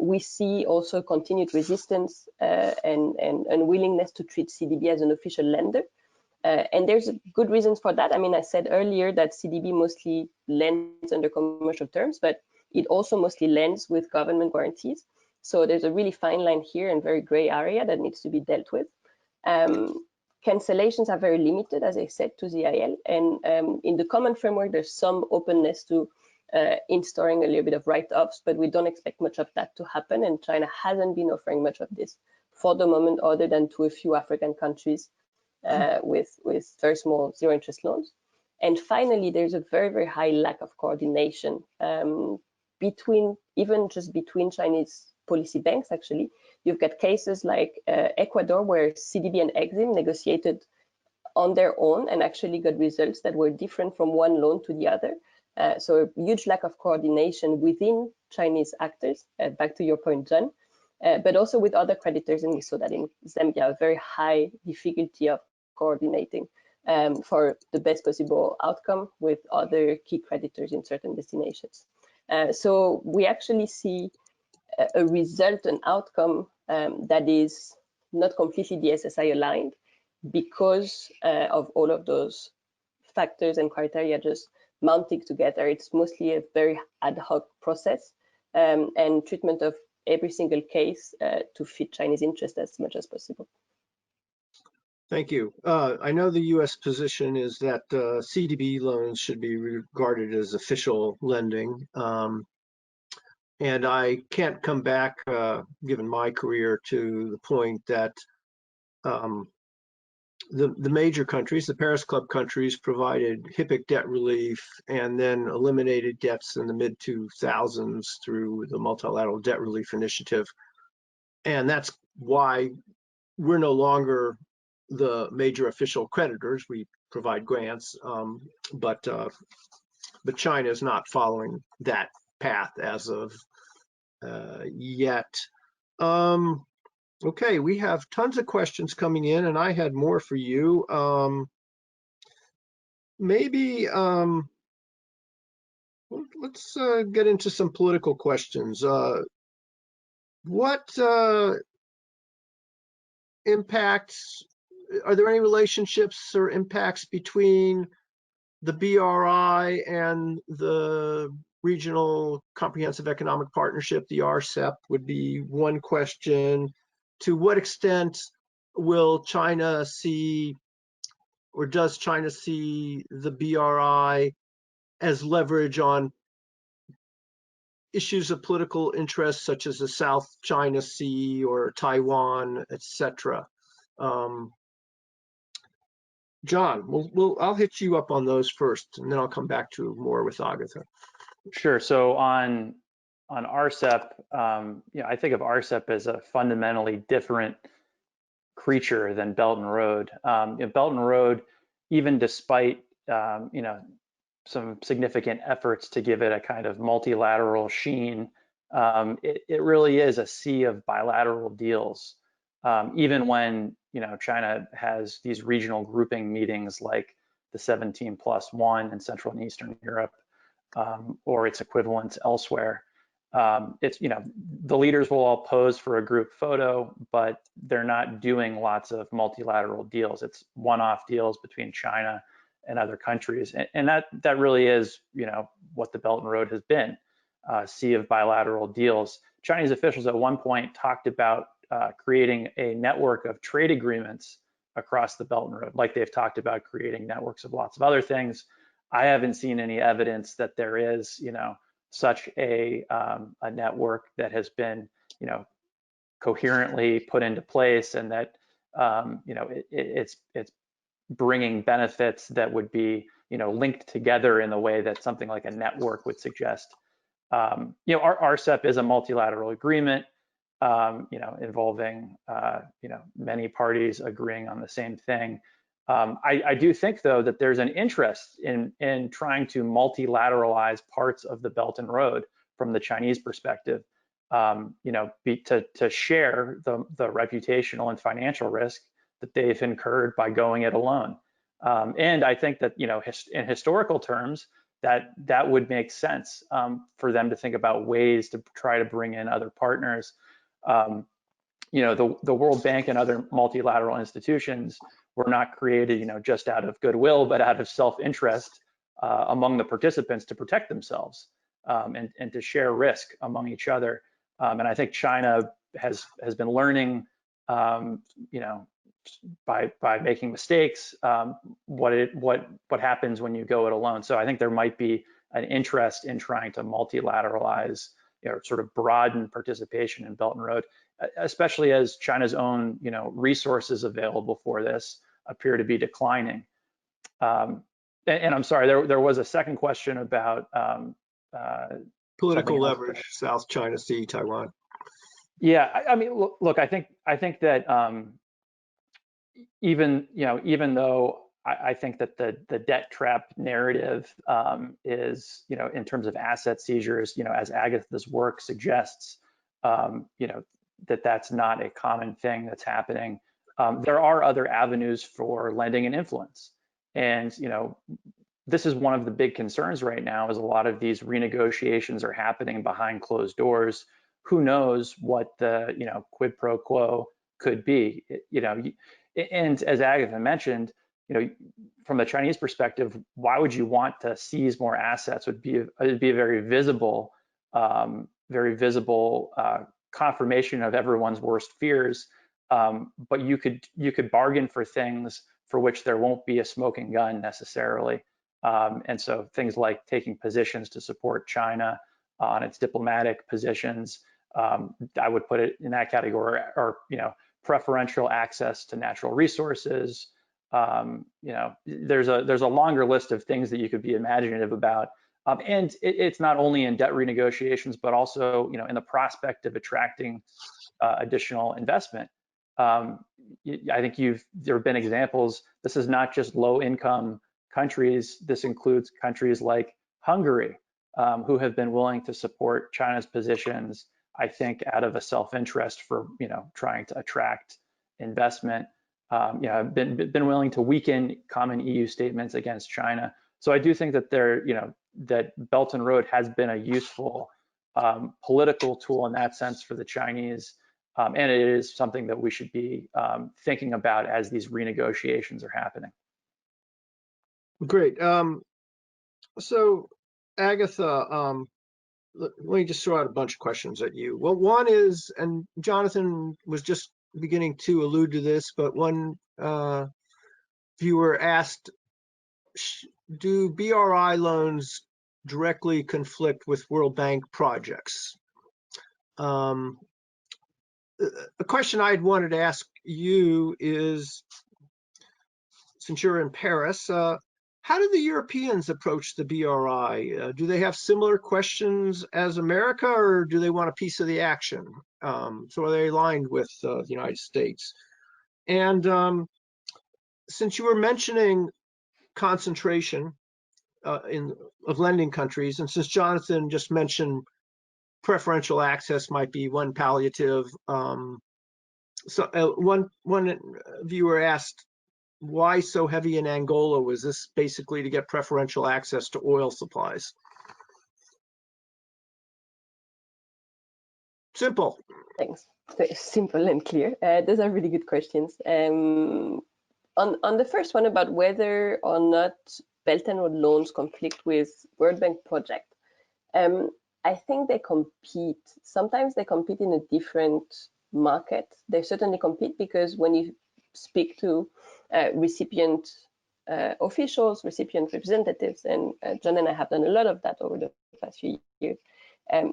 We see also continued resistance and unwillingness to treat CDB as an official lender. And there's good reasons for that. I mean, I said earlier that CDB mostly lends under commercial terms, but it also mostly lends with government guarantees. So there's a really fine line here and very gray area that needs to be dealt with. Cancellations are very limited, as I said, to ZIL. And in the common framework, there's some openness to installing a little bit of write-offs, but we don't expect much of that to happen. And China hasn't been offering much of this for the moment, other than to a few African countries with very small zero-interest loans. And finally, there's a very, very high lack of coordination between Chinese policy banks, actually. You've got cases like Ecuador, where CDB and Exim negotiated on their own and actually got results that were different from one loan to the other. So a huge lack of coordination within Chinese actors, back to your point, John, but also with other creditors. And we saw that in Zambia, a very high difficulty of coordinating for the best possible outcome with other key creditors in certain destinations. So we actually see a result, an outcome that is not completely DSSI aligned because of all of those factors and criteria just mounting together. It's mostly a very ad hoc process and treatment of every single case to fit Chinese interest as much as possible. Thank you. I know the U.S. position is that CDB loans should be regarded as official lending. And I can't come back, given my career, to the point that the major countries, the Paris Club countries, provided HIPC debt relief and then eliminated debts in the mid-2000s through the Multilateral Debt Relief Initiative. And that's why we're no longer the major official creditors. We provide grants, but China is not following that path as of yet. Okay, we have tons of questions coming in, and I had more for you. Maybe let's get into some political questions. What impacts, are there any relationships or impacts between the BRI and the Regional Comprehensive Economic Partnership, the RCEP, would be one question. To what extent will China see, or does China see, the BRI as leverage on issues of political interest, such as the South China Sea or Taiwan, etc.? John, I'll hit you up on those first, and then I'll come back to more with Agatha. Sure. So on RCEP, I think of RCEP as a fundamentally different creature than Belt and Road. Belt and Road, even despite some significant efforts to give it a kind of multilateral sheen, it really is a sea of bilateral deals. Even when China has these regional grouping meetings like the 17+1 in Central and Eastern Europe, or its equivalents elsewhere. It's, the leaders will all pose for a group photo, but they're not doing lots of multilateral deals. It's one-off deals between China and other countries. And that really is, what the Belt and Road has been, a sea of bilateral deals. Chinese officials at one point talked about creating a network of trade agreements across the Belt and Road, like they've talked about creating networks of lots of other things. I haven't seen any evidence that there is, such a network that has been, coherently put into place, and that, it's bringing benefits that would be, linked together in the way that something like a network would suggest. Our RCEP is a multilateral agreement, involving, many parties agreeing on the same thing. I do think, though, that there's an interest in trying to multilateralize parts of the Belt and Road from the Chinese perspective. to share the reputational and financial risk that they've incurred by going it alone. And I think that, in historical terms, that would make sense for them to think about ways to try to bring in other partners. The World Bank and other multilateral institutions were not created, just out of goodwill, but out of self-interest among the participants to protect themselves and to share risk among each other. And I think China has been learning, by making mistakes, what happens when you go it alone. So I think there might be an interest in trying to multilateralize, sort of broaden participation in Belt and Road, especially as China's own, resources available for this appear to be declining. And I'm sorry, there was a second question about political leverage, South China Sea, Taiwan. Yeah, I mean, look, I think that even though I think that the debt trap narrative is, in terms of asset seizures, as Agatha's work suggests, that's not a common thing that's happening. There are other avenues for lending and influence. And, this is one of the big concerns right now, is a lot of these renegotiations are happening behind closed doors. Who knows what the, quid pro quo could be, and as Agatha mentioned, from the Chinese perspective, why would you want to seize more assets? It'd be a very visible confirmation of everyone's worst fears. But you could bargain for things for which there won't be a smoking gun necessarily. And so things like taking positions to support China on its diplomatic positions, I would put it in that category, or preferential access to natural resources. There's a longer list of things that you could be imaginative about. And it's not only in debt renegotiations, but also in the prospect of attracting additional investment. I think there have been examples. This is not just low-income countries. This includes countries like Hungary, who have been willing to support China's positions, I think, out of a self-interest for trying to attract investment. Have been willing to weaken common EU statements against China. So I do think that that Belt and Road has been a useful political tool in that sense for the Chinese, and it is something that we should be thinking about as these renegotiations are happening. Great. So Agatha, let me just throw out a bunch of questions at you. Well, one is, and Jonathan was just beginning to allude to this, but one viewer asked, do BRI loans directly conflict with World Bank projects? A question I'd wanted to ask you is, since you're in Paris, how do the Europeans approach the BRI? Do they have similar questions as America, or do they want a piece of the action? So are they aligned with the United States? And since you were mentioning concentration of lending countries, and since Jonathan just mentioned preferential access might be one palliative, so one viewer asked, why so heavy in Angola? Was this basically to get preferential access to oil supplies? Simple. Thanks. Very simple and clear. Those are really good questions. On the first one about whether or not Belt and Road loans conflict with World Bank project, I think they compete. Sometimes they compete in a different market. They certainly compete because when you speak to recipient officials, recipient representatives, and John and I have done a lot of that over the past few years,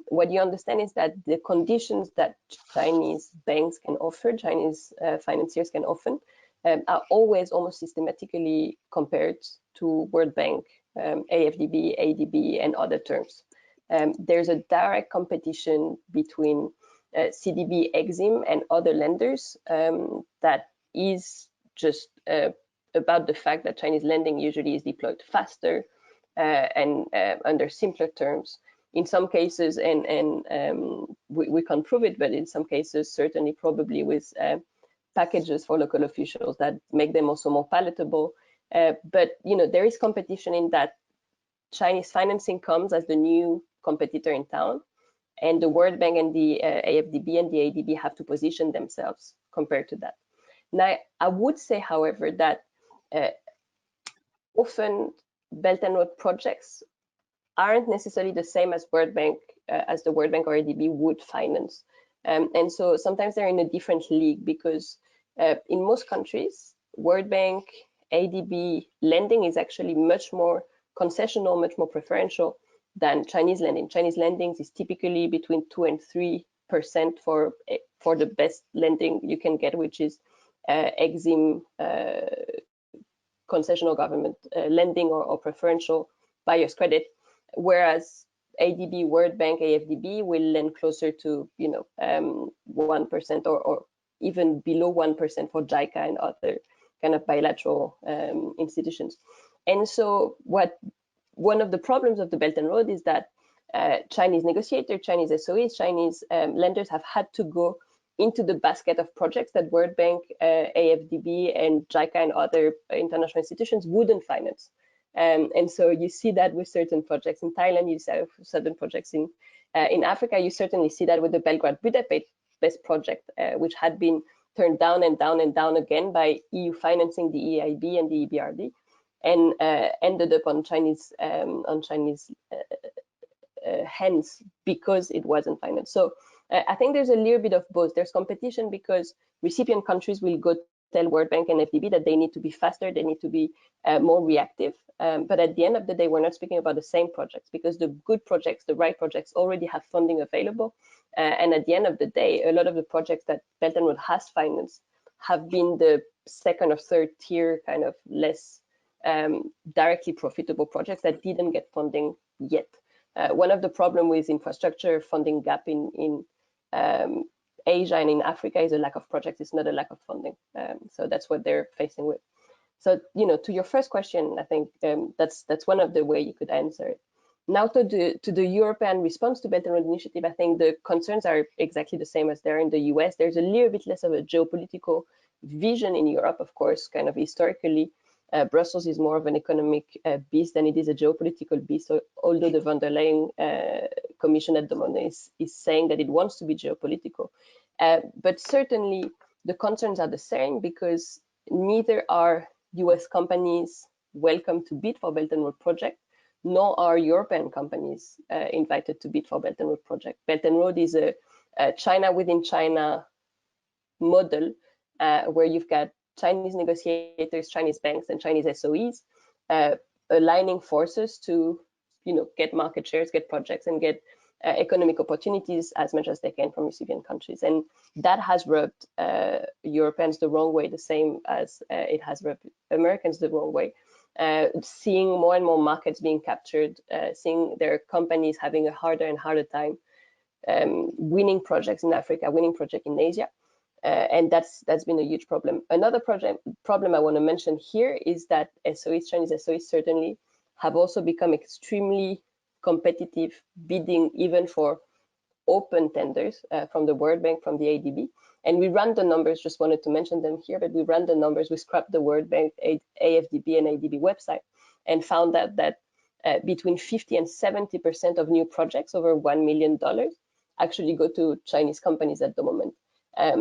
what you understand is that the conditions that Chinese banks can offer, Chinese financiers can offer, are always almost systematically compared to World Bank, AFDB, ADB, and other terms. There's a direct competition between CDB, Exim, and other lenders that is just about the fact that Chinese lending usually is deployed faster and under simpler terms. in some cases, we can't prove it, but in some cases, certainly probably with packages for local officials that make them also more palatable. But there is competition in that Chinese financing comes as the new competitor in town, and the World Bank and the AFDB and the ADB have to position themselves compared to that. Now, I would say, however, that often Belt and Road projects aren't necessarily the same as World Bank, as the World Bank or ADB would finance. And so sometimes they're in a different league, because in most countries, World Bank, ADB lending is actually much more concessional, much more preferential than Chinese lending. Chinese lending is typically between 2 and 3% for the best lending you can get, which is EXIM, concessional government lending, or preferential buyer's credit, whereas ADB, World Bank, AFDB will lend closer to 1% or even below 1% for JICA and other kind of bilateral institutions. And so one of the problems of the Belt and Road is that Chinese negotiators, Chinese SOEs, Chinese lenders have had to go into the basket of projects that World Bank, AFDB, and JICA and other international institutions wouldn't finance. And so you see that with certain projects in Thailand, you see certain projects in Africa. You certainly see that with the Belgrade-Budapest project, which had been turned down and down and down again by EU financing, the EIB and the EBRD, and ended up on Chinese hands because it wasn't financed. So I think there's a little bit of both. There's competition because recipient countries will go tell World Bank and FDB that they need to be faster, they need to be more reactive. But at the end of the day, we're not speaking about the same projects, because the good projects, the right projects, already have funding available. And at the end of the day, a lot of the projects that Belt and Road has financed have been the second or third tier, kind of less directly profitable projects that didn't get funding yet. One of the problems with infrastructure funding gap in Asia and in Africa is a lack of projects. It's not a lack of funding. So that's what they're facing with. So, to your first question, I think that's one of the way you could answer it. Now to the European response to Belt and Road Initiative, I think the concerns are exactly the same as there in the US. There's a little bit less of a geopolitical vision in Europe, of course, kind of historically. Brussels is more of an economic beast than it is a geopolitical beast. So although the von der Leyen Commission at the moment is saying that it wants to be geopolitical, but certainly the concerns are the same, because neither are US companies welcome to bid for Belt and Road project, nor are European companies invited to bid for Belt and Road project. Belt and Road is a China within China model where you've got Chinese negotiators, Chinese banks, and Chinese SOEs aligning forces to, get market shares, get projects, and get economic opportunities as much as they can from recipient countries. And that has rubbed Europeans the wrong way, the same as it has rubbed Americans the wrong way. Seeing more and more markets being captured, seeing their companies having a harder and harder time winning projects in Africa, winning projects in Asia. And that's been a huge problem. Another problem I want to mention here is that SOEs, Chinese SOEs, certainly have also become extremely competitive, bidding even for open tenders from the World Bank, from the ADB. And we ran the numbers, just wanted to mention them here, but we ran the numbers, we scrapped the World Bank, AFDB, and ADB website, and found that between 50 and 70% of new projects over $1 million actually go to Chinese companies at the moment.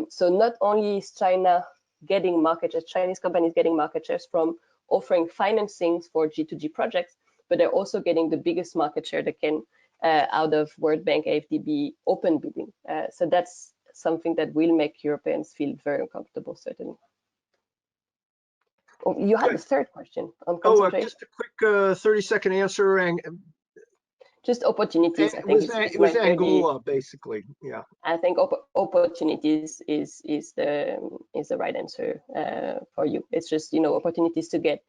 So not only is China getting market shares, Chinese companies getting market shares from offering financings for G2G projects, but they're also getting the biggest market share they can out of World Bank, AFDB open bidding. So that's something that will make Europeans feel very uncomfortable, certainly. Oh, you had a third question on concentration. Just a quick 30-second answer. And just opportunities. I think it was Angola, basically. Yeah. I think opportunities is the right answer for you. It's just opportunities to get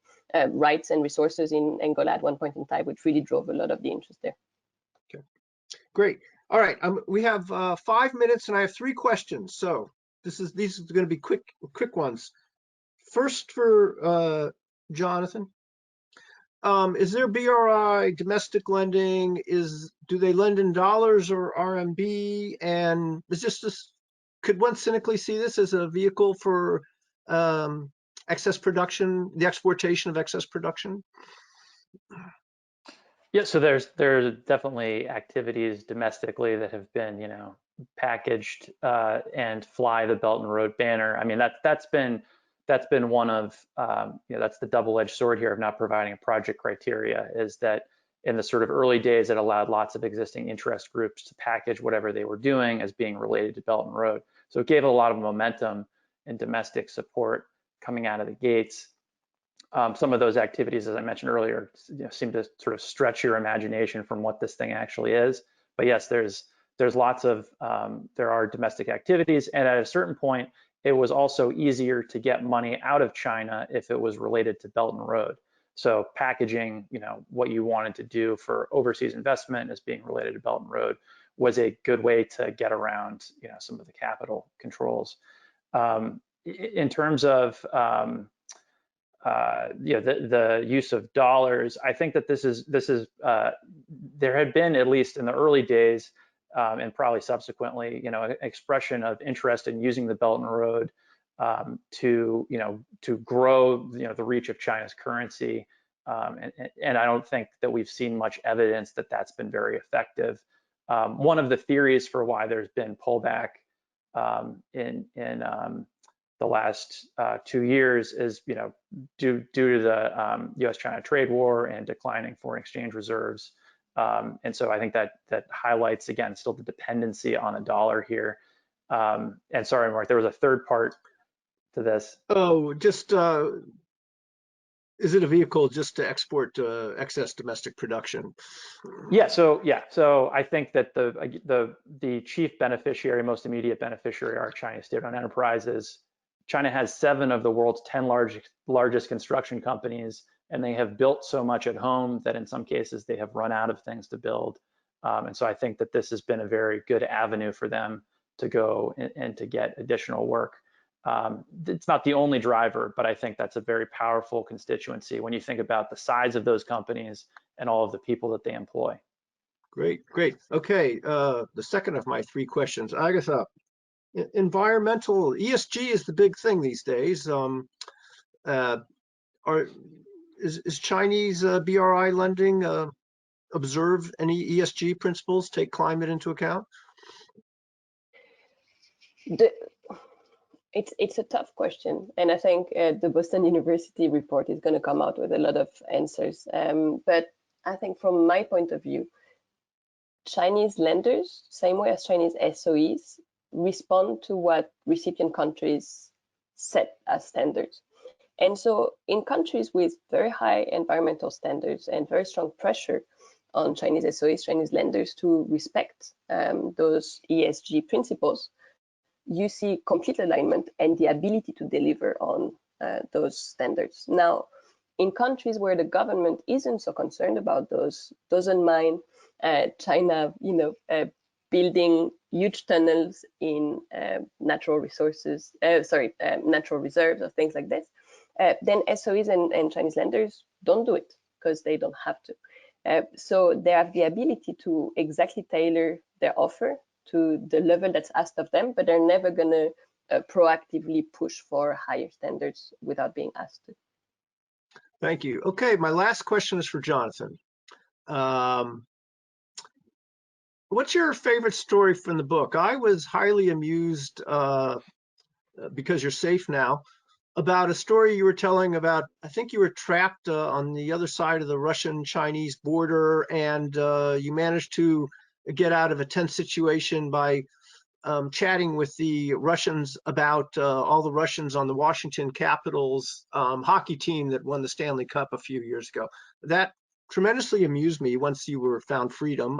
rights and resources in Angola at one point in time, which really drove a lot of the interest there. Okay, great. All right, we have 5 minutes, and I have 3 questions. So these are going to be quick ones. First for Jonathan. Is there BRI domestic lending? Do they lend in dollars or RMB? And could one cynically see this as a vehicle for excess production, the exportation of excess production? Yeah, so there's definitely activities domestically that have been, packaged and fly the Belt and Road banner. I mean, that's been one of, that's the double-edged sword here of not providing a project criteria, is that in the sort of early days, it allowed lots of existing interest groups to package whatever they were doing as being related to Belt and Road. So it gave a lot of momentum and domestic support coming out of the gates. Some of those activities, as I mentioned earlier, seem to sort of stretch your imagination from what this thing actually is. But yes, there's lots of, there are domestic activities, and at a certain point, it was also easier to get money out of China if it was related to Belt and Road. So packaging, what you wanted to do for overseas investment as being related to Belt and Road was a good way to get around, some of the capital controls. In terms of the use of dollars, I think that this is there had been, at least in the early days, and probably subsequently, an expression of interest in using the Belt and Road to grow, the reach of China's currency, and I don't think that we've seen much evidence that that's been very effective. One of the theories for why there's been pullback in the last 2 years is, due to the U.S.-China trade war and declining foreign exchange reserves. And so I think that highlights, again, still the dependency on a dollar here. And sorry, Mark, there was a third part to this. Oh, just is it a vehicle just to export excess domestic production? Yeah. So I think that the chief beneficiary, most immediate beneficiary, are Chinese state-owned enterprises. China has 7 of the world's 10 largest construction companies, and they have built so much at home that in some cases they have run out of things to build. And so I think that this has been a very good avenue for them to go and to get additional work. It's not the only driver, but I think that's a very powerful constituency when you think about the size of those companies and all of the people that they employ. Great. Okay, the second of my 3 questions. Agatha, environmental ESG is the big thing these days. Is Chinese BRI lending observe any ESG principles, take climate into account? It's a tough question, and I think the Boston University report is going to come out with a lot of answers. But I think from my point of view, Chinese lenders, same way as Chinese SOEs, respond to what recipient countries set as standards. And so in countries with very high environmental standards and very strong pressure on Chinese SOEs, Chinese lenders to respect those ESG principles, you see complete alignment and the ability to deliver on those standards. Now, in countries where the government isn't so concerned about those, doesn't mind China, building huge tunnels in natural resources, natural reserves or things like this, then SOEs and Chinese lenders don't do it because they don't have to. So they have the ability to exactly tailor their offer to the level that's asked of them, but they're never going to proactively push for higher standards without being asked to. Thank you. Okay, my last question is for Jonathan. What's your favorite story from the book? I was highly amused, because you're safe now, about a story you were telling about, I think you were trapped on the other side of the Russian-Chinese border, and you managed to get out of a tense situation by chatting with the Russians about all the Russians on the Washington Capitals hockey team that won the Stanley Cup a few years ago. That tremendously amused me once you were found freedom.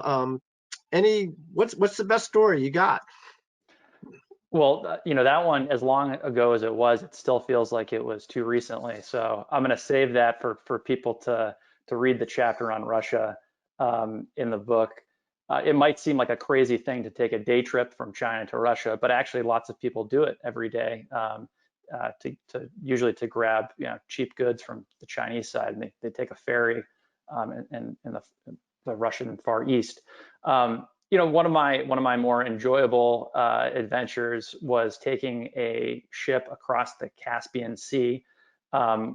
What's the best story you got? Well, that one, as long ago as it was, it still feels like it was too recently. So I'm going to save that for people to read the chapter on Russia in the book. It might seem like a crazy thing to take a day trip from China to Russia, but actually lots of people do it every day usually to grab cheap goods from the Chinese side, and they take a ferry in the Russian Far East. One of my more enjoyable adventures was taking a ship across the Caspian Sea,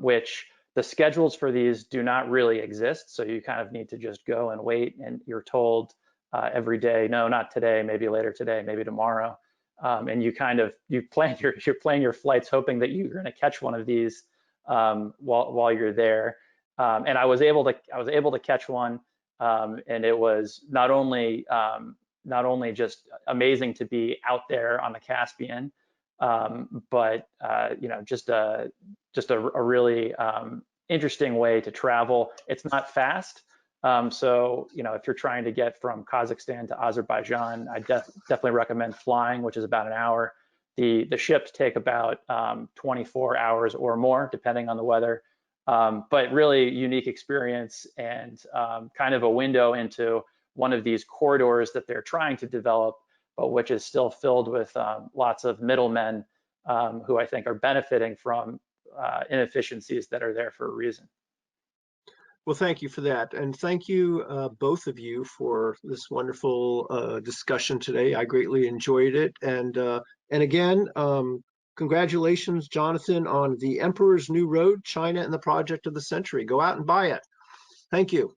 which the schedules for these do not really exist. So you kind of need to just go and wait, and you're told every day, no, not today, maybe later today, maybe tomorrow. And you plan your flights hoping that you're going to catch one of these while you're there. And I was able to catch one. And it was not only just amazing to be out there on the Caspian, but just a really interesting way to travel. It's not fast, so if you're trying to get from Kazakhstan to Azerbaijan, I definitely recommend flying, which is about an hour. The ships take about 24 hours or more, depending on the weather. But really unique experience, and kind of a window into one of these corridors that they're trying to develop, but which is still filled with lots of middlemen who I think are benefiting from inefficiencies that are there for a reason. Well, thank you for that. And thank you, both of you, for this wonderful discussion today. I greatly enjoyed it. And again, congratulations, Jonathan, on The Emperor's New Road, China and the Project of the Century. Go out and buy it. Thank you.